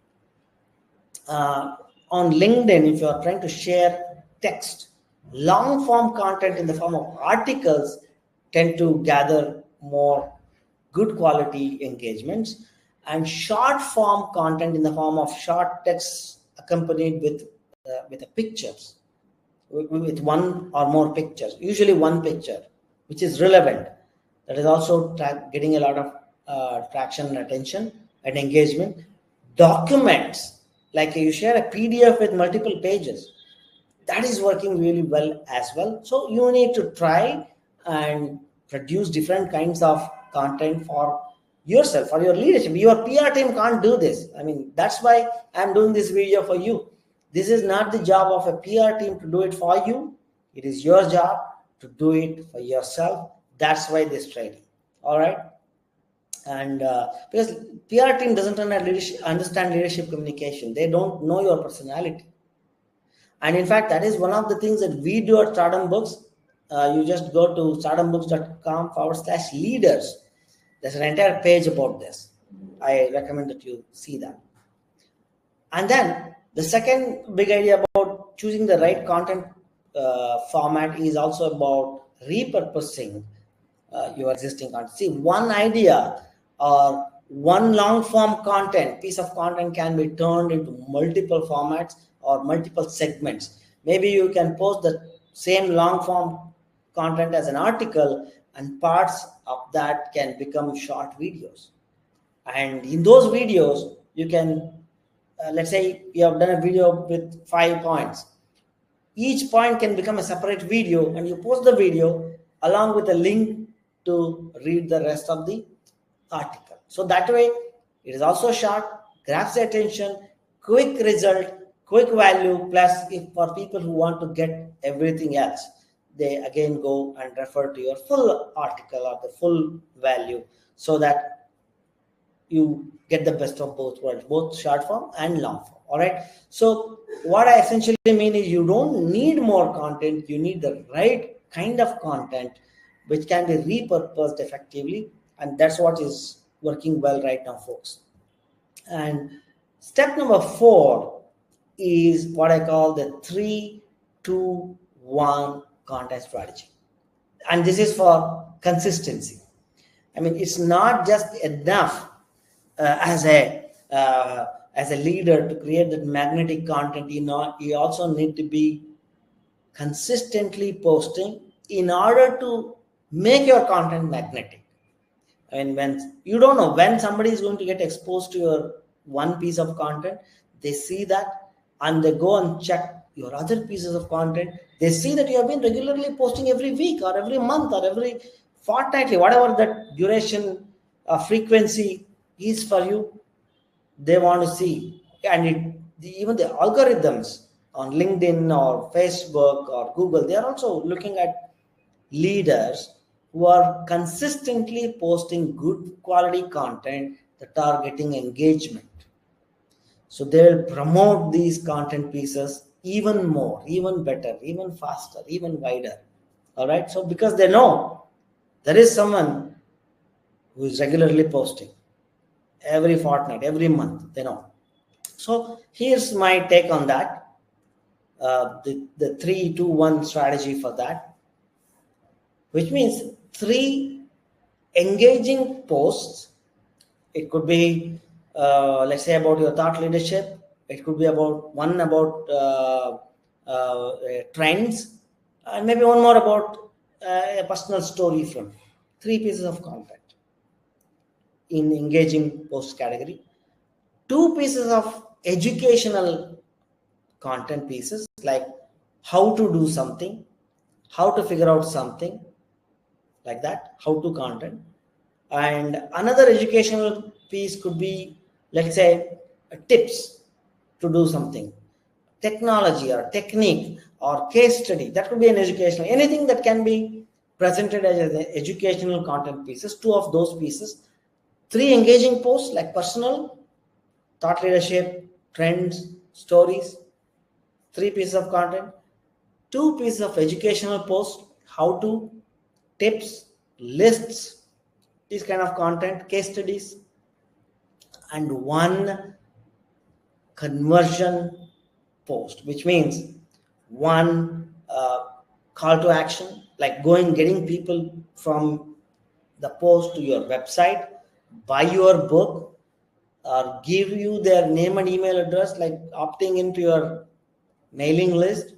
on LinkedIn, if you are trying to share text, long form content in the form of articles tend to gather more good quality engagements, and short form content in the form of short text accompanied with the pictures, with one or more pictures, usually one picture, which is relevant. That is also getting a lot of traction and attention and engagement. Documents, like you share a PDF with multiple pages, that is working really well as well. So you need to try and produce different kinds of content for yourself, for your leadership. Your PR team can't do this. I mean, that's why I'm doing this video for you. This is not the job of a PR team to do it for you. It is your job to do it for yourself. That's why this training. All right. And because PR team doesn't understand leadership communication, they don't know your personality. And in fact, that is one of the things that we do at Stardom Books. You just go to stardombooks.com/leaders. There's an entire page about this. I recommend that you see that. And then the second big idea about choosing the right content format is also about repurposing your existing content. See, one idea or one long form piece of content can be turned into multiple formats or multiple segments. Maybe you can post the same long form content as an article, and parts of that can become short videos. And in those videos, you can, let's say you have done a video with 5 points. Each point can become a separate video, and you post the video along with a link to read the rest of the article. So that way, it is also short, grabs the attention, quick result, quick value. Plus, if for people who want to get everything else, they again go and refer to your full article or the full value, so that you get the best of both worlds, both short form and long form. All right. So what I essentially mean is you don't need more content. You need the right kind of content which can be repurposed effectively. And that's what is working well right now, folks. And step number 4 is what I call the 3-2-1 content strategy. And this is for consistency. I mean, it's not just enough as a leader to create that magnetic content. You also need to be consistently posting in order to make your content magnetic. I mean, when you don't know when somebody is going to get exposed to your one piece of content, they see that and they go and check your other pieces of content. They see that you have been regularly posting every week or every month or every fortnightly, whatever that duration frequency is for you. They want to see. And even the algorithms on LinkedIn or Facebook or Google, they are also looking at leaders who are consistently posting good quality content that are getting engagement. So they will promote these content pieces even more, even better, even faster, even wider. All right. So because they know there is someone who is regularly posting every fortnight, every month, they know. So here's my take on that. The 3-2-1 strategy for that, which means 3 engaging posts. It could be, let's say, about your thought leadership. It could be about trends, and maybe one more about a personal story from 3 pieces of content in engaging post category. 2 pieces of educational content pieces, like how to do something, how to figure out something, like that, how to content. And another educational piece could be, let's say, tips to do something, technology or technique or case study. That could be an educational, anything that can be presented as an educational content pieces. 2 of those pieces. 3 engaging posts like personal, thought leadership, trends, stories. 3 pieces of content. 2 pieces of educational posts, how to, tips, lists, this kind of content, case studies, and 1 conversion post, which means 1 call to action, like getting people from the post to your website, buy your book, or give you their name and email address, like opting into your mailing list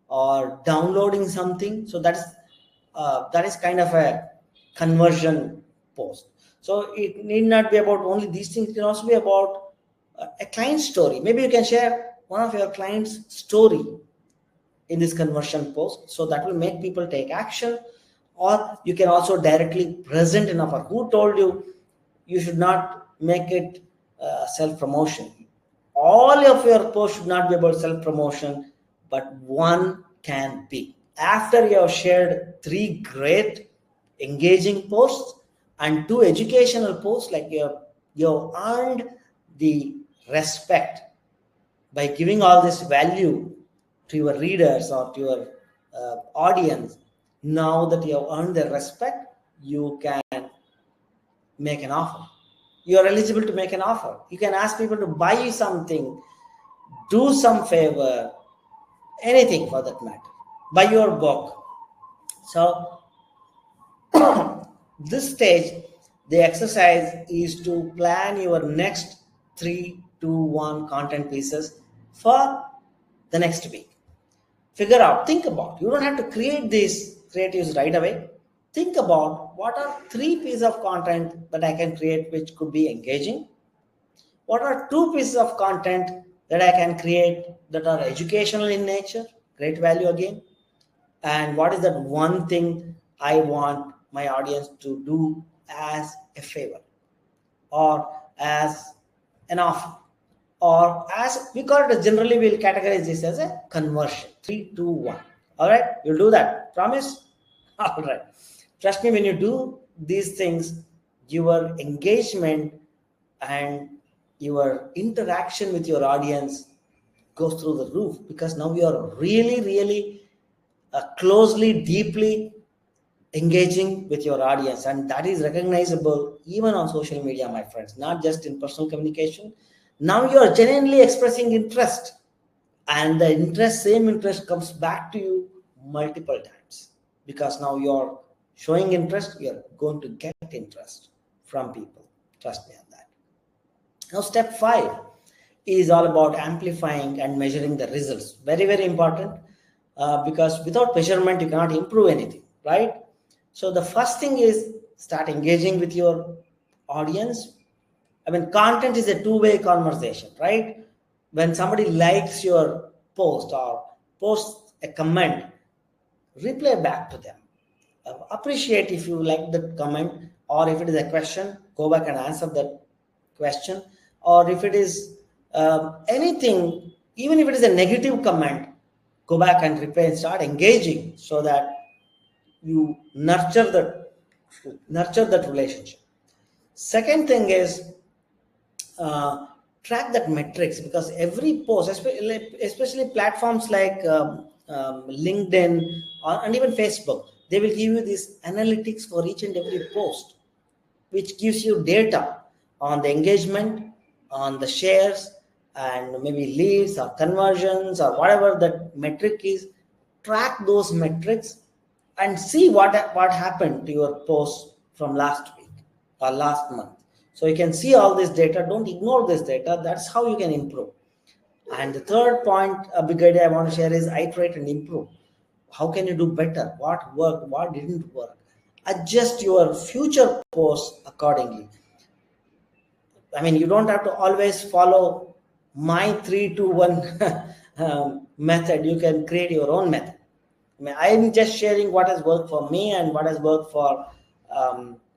or downloading something. So that is kind of a conversion post. So it need not be about only these things. It can also be about a client story. Maybe you can share one of your client's story in this conversion post, so that will make people take action. Or you can also directly present an offer. Who told you you should not make it self-promotion? All of your posts should not be about self-promotion, but one can be. After you have shared 3 great engaging posts and 2 educational posts, like you have earned the respect by giving all this value to your readers or to your audience. Now that you have earned their respect, you can make an offer. you're eligible to make an offer. You can ask people to buy you something, do some favor, anything for that matter, buy your book. So this stage, the exercise is to plan your next 3 to 1 content pieces for the next week. Figure out, think about, you don't have to create these creatives right away. Think about what are 3 pieces of content that I can create which could be engaging. What are 2 pieces of content that I can create that are educational in nature, great value again? And what is that one thing I want my audience to do as a favor or as an offer? Or as we call it, generally we'll categorize this as a conversion. 3, 2, 1. All right, you'll do that. Promise? All right. Trust me, when you do these things, your engagement and your interaction with your audience goes through the roof, because now you are really, really closely, deeply engaging with your audience, and that is recognizable even on social media, my friends, not just in personal communication. Now you are genuinely expressing interest, and the same interest comes back to you multiple times, because now you're showing interest, you're going to get interest from people. Trust me on that. Now step 5 is all about amplifying and measuring the results. Very, very important, because without measurement you cannot improve anything, right? So the first thing is start engaging with your audience. I mean, content is a two-way conversation, right? When somebody likes your post or posts a comment, reply back to them. Appreciate if you like the comment, or if it is a question, go back and answer that question. Or if it is anything, even if it is a negative comment, go back and reply and start engaging, so that you nurture that relationship. Second thing is track that metrics, because every post, especially platforms like LinkedIn and even Facebook, they will give you these analytics for each and every post, which gives you data on the engagement, on the shares, and maybe leads or conversions or whatever that metric is. Track those metrics and see what happened to your post from last week or last month. So you can see all this data. Don't ignore this data. That's how you can improve. And the third point, a big idea I want to share, is iterate and improve. How can you do better? What worked? What didn't work? Adjust your future posts accordingly. I mean, you don't have to always follow my 3, 2, 1 method. You can create your own method. I mean, I'm just sharing what has worked for me and what has worked for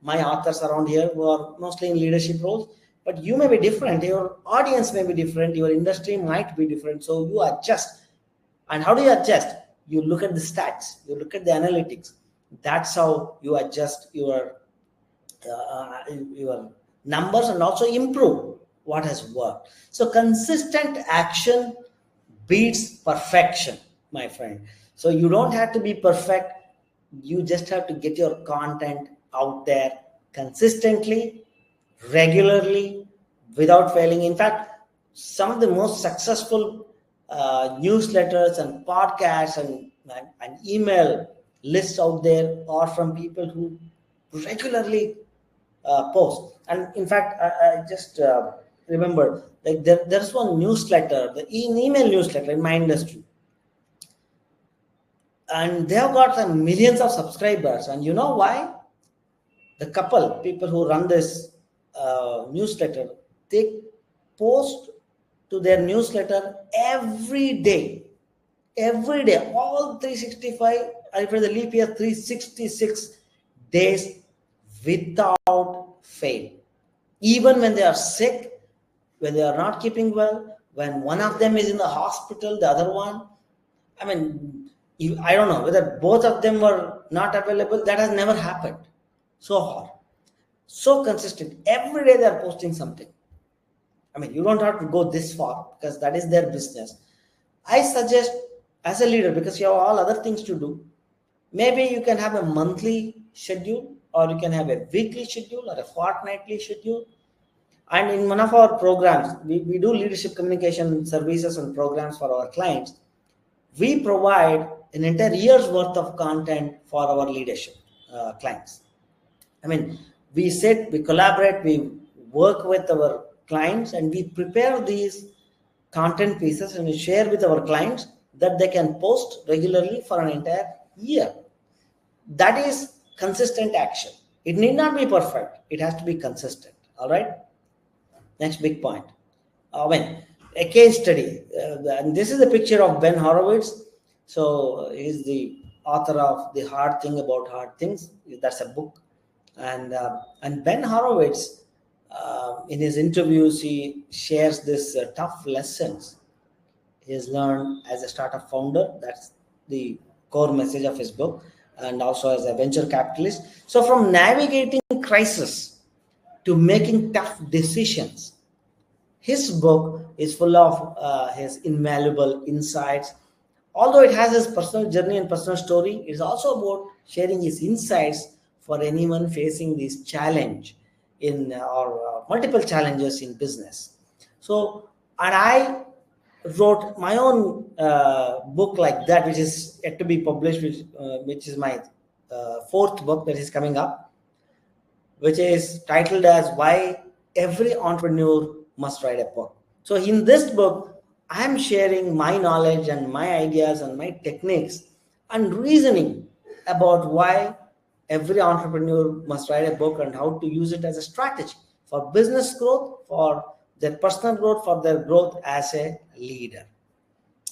my authors around here who are mostly in leadership roles. But you may be different. Your audience may be different. Your industry might be different. So you adjust. And how do you adjust? You look at the stats. You look at the analytics. That's how you adjust your numbers and also improve what has worked. So consistent action beats perfection, my friend. So you don't have to be perfect. You just have to get your content out there consistently, regularly, without failing. In fact, some of the most successful newsletters and podcasts and email lists out there are from people who regularly post. And in fact, I just remembered, like there's one newsletter, the email newsletter in my industry, and they have got millions of subscribers. And you know why? The people who run this newsletter, they post to their newsletter every day, all 365, and for the leap year, 366 days without fail. Even when they are sick, when they are not keeping well, when one of them is in the hospital, the other one, I mean, I don't know whether both of them were not available. That has never happened. So hard, so consistent. Every day they are posting something. I mean, you don't have to go this far because that is their business. I suggest, as a leader, because you have all other things to do, maybe you can have a monthly schedule, or you can have a weekly schedule or a fortnightly schedule. And in one of our programs, we do leadership communication services and programs for our clients. We provide an entire year's worth of content for our leadership clients. I mean, we sit, we collaborate, we work with our clients, and we prepare these content pieces and we share with our clients that they can post regularly for an entire year. That is consistent action. It need not be perfect, it has to be consistent. All right. Next big point. When a case study, and this is a picture of Ben Horowitz. So he's the author of The Hard Thing About Hard Things. That's a book. And Ben Horowitz, in his interviews, he shares this tough lessons he has learned as a startup founder. That's the core message of his book, and also as a venture capitalist. So from navigating crisis to making tough decisions, his book is full of his invaluable insights. Although it has his personal journey and personal story, it is also about sharing his insights for anyone facing this challenge in or multiple challenges in business. So, and I wrote my own book like that, which is yet to be published, which is my fourth book that is coming up, which is titled as Why Every Entrepreneur Must Write a Book. So in this book, I am sharing my knowledge and my ideas and my techniques and reasoning about why every entrepreneur must write a book and how to use it as a strategy for business growth, for their personal growth, for their growth as a leader.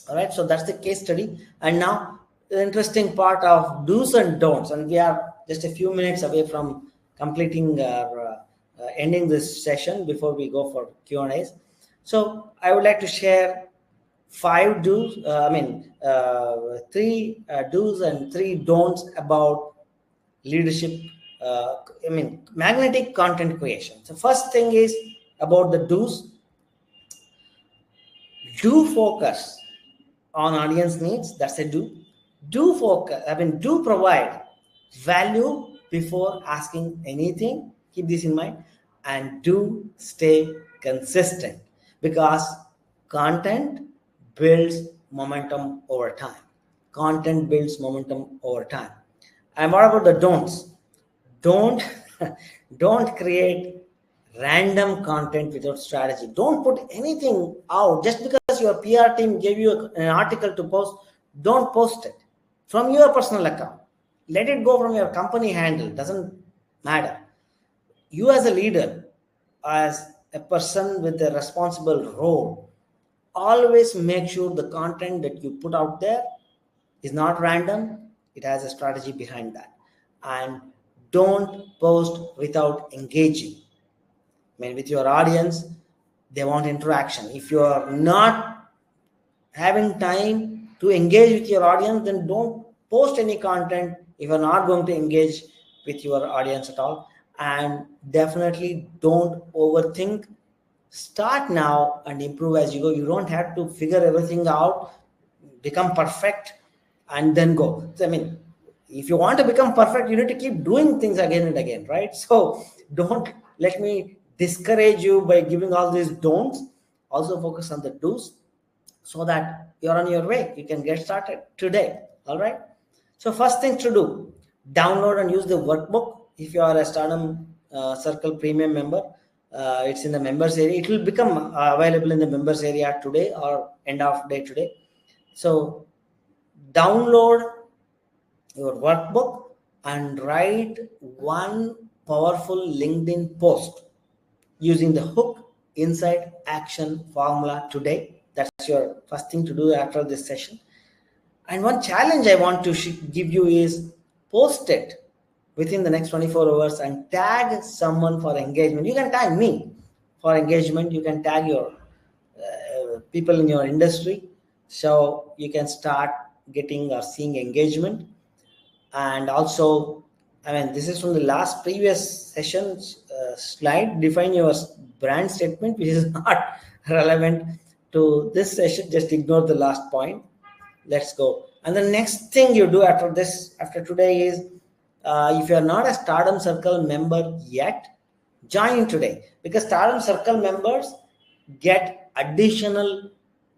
All right, so that's the case study. And now the interesting part of do's and don'ts, and we are just a few minutes away from completing ending this session before we go for Q&As. So I would like to share five do's, three do's and three don'ts about leadership, magnetic content creation. So first thing is about the do's. Do focus on audience needs. That's a do. Do provide value before asking anything. Keep this in mind. And do stay consistent, because content builds momentum over time. Content builds momentum over time. And what about the don'ts? Don't create random content without strategy. Don't put anything out just because your PR team gave you an article to post. Don't post it from your personal account. Let it go from your company handle. Doesn't matter. You as a leader, as a person with a responsible role, always make sure the content that you put out there is not random. It has a strategy behind that. And don't post without engaging. With your audience, they want interaction. If you are not having time to engage with your audience, then don't post any content if you're not going to engage with your audience at all. And definitely don't overthink. Start now and improve as you go. You don't have to figure everything out, become perfect, and then go. If you want to become perfect, you need to keep doing things again and again, right? So don't let me discourage you by giving all these don'ts. Also focus on the do's so that you're on your way. You can get started today. All right. So first thing to do, download and use the workbook. If you are a Stardom Circle premium member, it's in the members area. It will become available in the members area today or end of day today. So download your workbook and write one powerful LinkedIn post using the hook, insight, action formula today. That's your first thing to do after this session. And one challenge I want to give you is post it within the next 24 hours and tag someone for engagement. You can tag me for engagement. You can tag your people in your industry. So you can start getting or seeing engagement. And also, this is from the previous session's slide. Define your brand statement, which is not relevant to this session. Just ignore the last point. Let's go. And the next thing you do after today is, if you're not a Stardom Circle member yet, Join today, because Stardom Circle members get additional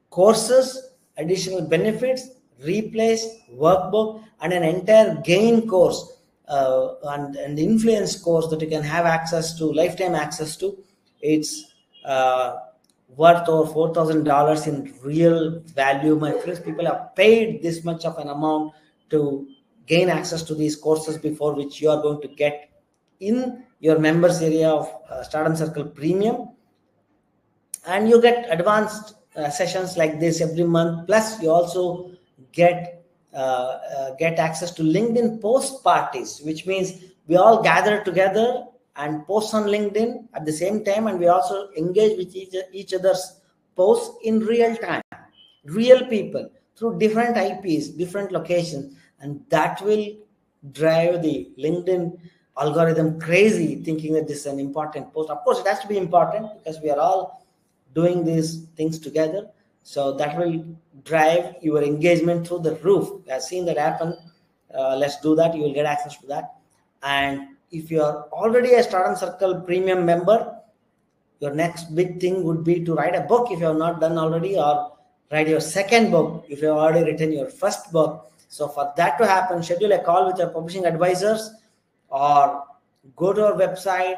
courses, additional benefits, replays, workbook, and an entire gain course and influence course that you can have access to, lifetime access to. It's worth over $4,000 in real value, my friends. People have paid this much of an amount to gain access to these courses, before which you are going to get in your members area of Stardom Circle Premium. And you get advanced sessions like this every month. Plus you also get access to LinkedIn post parties, which means we all gather together and post on LinkedIn at the same time, and we also engage with each other's posts in real time, real people through different IPs, different locations, and that will drive the LinkedIn algorithm crazy, thinking that this is an important post. Of course, it has to be important because we are all doing these things together. So that will drive your engagement through the roof. I've seen that happen. Let's do that. You will get access to that. And if you are already a Stardom Circle Premium member, your next big thing would be to write a book if you have not done already, or write your second book if you have already written your first book. So for that to happen, schedule a call with your publishing advisors, or go to our website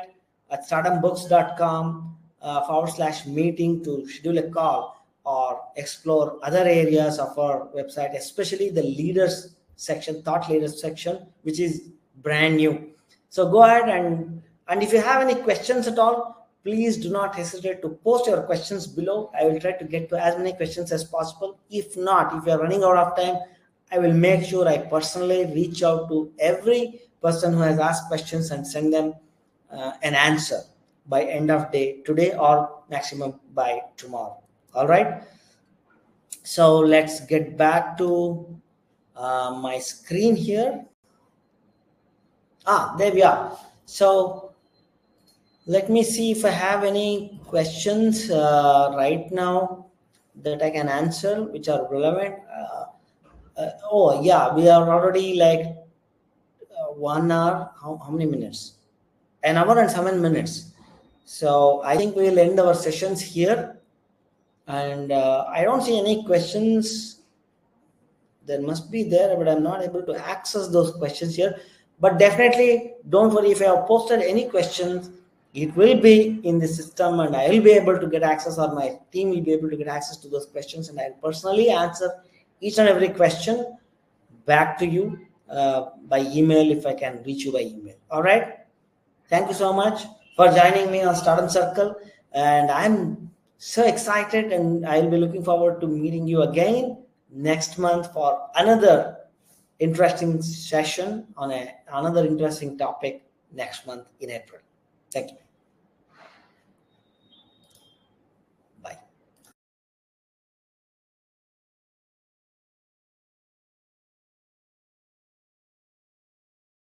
at stardombooks.com /meeting to schedule a call, or explore other areas of our website, especially the leaders section, thought leaders section, which is brand new. So go ahead, and if you have any questions at all, please do not hesitate to post your questions below. I will try to get to as many questions as possible. If not, if you are running out of time, I will make sure I personally reach out to every person who has asked questions and send them an answer by end of day today, or maximum by tomorrow. All right. So let's get back to my screen here. There we are. So let me see if I have any questions right now that I can answer, which are relevant. Oh yeah, we are already like 1 hour. How many minutes? An hour and 7 minutes. So I think we will end our sessions here. And I don't see any questions. There must be there, but I'm not able to access those questions here. But definitely don't worry, if I have posted any questions, it will be in the system, and I will be able to get access, or my team will be able to get access to those questions, and I'll personally answer each and every question back to you by email, if I can reach you by email. All right. Thank you so much for joining me on Stardom Circle, and I'm so excited, and I'll be looking forward to meeting you again next month for another interesting session on another interesting topic next month in April. Thank you.